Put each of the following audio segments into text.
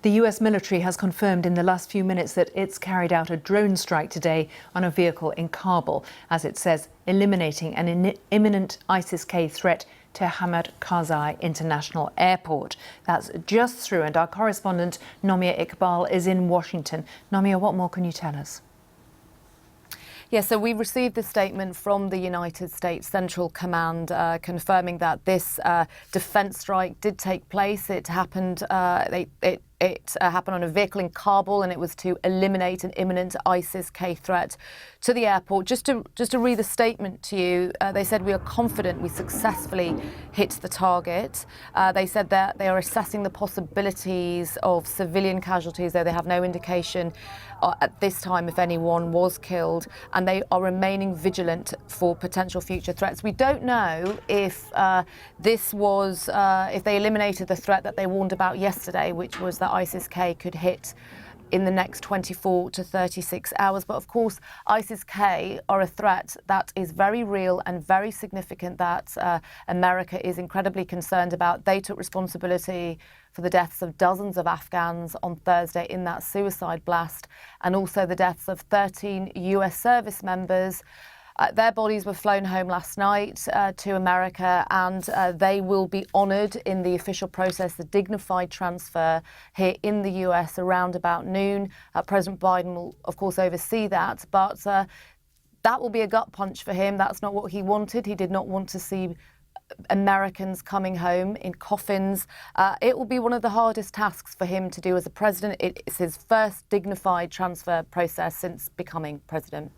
The US military has confirmed in the last few minutes that it's carried out a drone strike today on a vehicle in Kabul, as it says, eliminating an imminent ISIS-K threat to Hamid Karzai International Airport. That's just through, and our correspondent Nomia Iqbal is in Washington. Nomia, what more can you tell us? Yes, so we received the statement from the United States Central Command confirming that this defence strike did take place. It happened. It happened on a vehicle in Kabul, and it was to eliminate an imminent ISIS-K threat to the airport. Just to read the statement to you, they said, "We are confident we successfully hit the target." They said that they are assessing the possibilities of civilian casualties, though they have no indication at this time if anyone was killed, and they are remaining vigilant for potential future threats. We don't know if if they eliminated the threat that they warned about yesterday, which was that ISIS-K could hit in the next 24 to 36 hours. But of course, ISIS-K are a threat that is very real and very significant, that America is incredibly concerned about. They took responsibility for the deaths of dozens of Afghans on Thursday in that suicide blast, and also the deaths of 13 US service members. Their bodies were flown home last night to America, and they will be honoured in the official process, the dignified transfer here in the US around about noon. President Biden will, of course, oversee that, but that will be a gut punch for him. That's not what he wanted. He did not want to see Americans coming home in coffins. It will be one of the hardest tasks for him to do as a president. It's his first dignified transfer process since becoming president.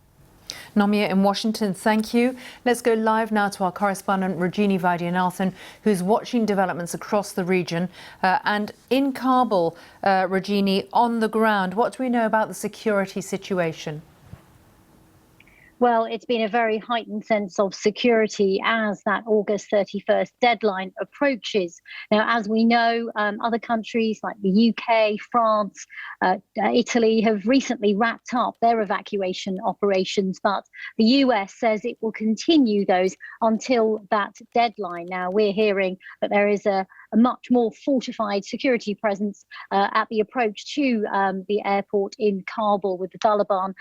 Nomia in Washington, thank you. Let's go live now to our correspondent Rajini Vaidyanathan, who's watching developments across the region. And in Kabul, Rajini, on the ground, what do we know about the security situation? Well, it's been a very heightened sense of security as that August 31st deadline approaches. Now, as we know, other countries like the UK, France, Italy have recently wrapped up their evacuation operations, but the US says it will continue those until that deadline. Now, we're hearing that there is a much more fortified security presence at the approach to the airport in Kabul, with the Taliban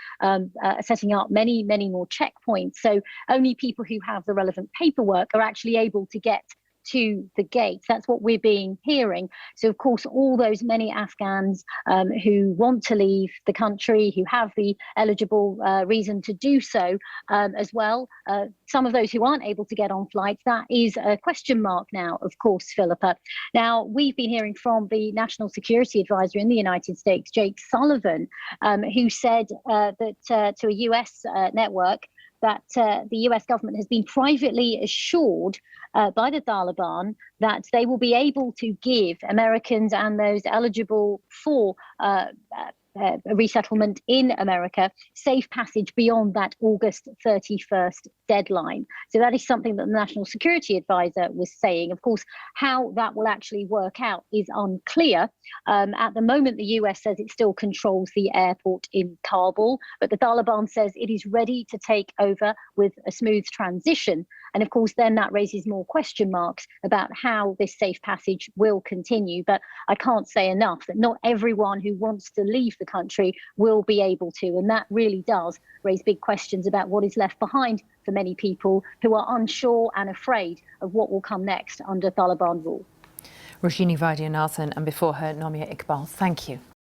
setting up many more checkpoints. So only people who have the relevant paperwork are actually able to get to the gates. That's what we're hearing. So, of course, all those many Afghans who want to leave the country, who have the eligible reason to do so as well, some of those who aren't able to get on flights, that is a question mark now, of course, Philippa. Now, we've been hearing from the National Security Advisor in the United States, Jake Sullivan, who said that to a US network, that the US government has been privately assured by the Taliban that they will be able to give Americans and those eligible for a resettlement in America safe passage beyond that August 31st deadline. So that is something that the National Security Advisor was saying. Of course, how that will actually work out is unclear. At the moment, the US says it still controls the airport in Kabul, but the Taliban says it is ready to take over with a smooth transition. And of course, then that raises more question marks about how this safe passage will continue. But I can't say enough that not everyone who wants to leave the country will be able to. And that really does raise big questions about what is left behind for many people who are unsure and afraid of what will come next under Taliban rule. Rajini Vaidyanathan, and before her, Nomia Iqbal, thank you.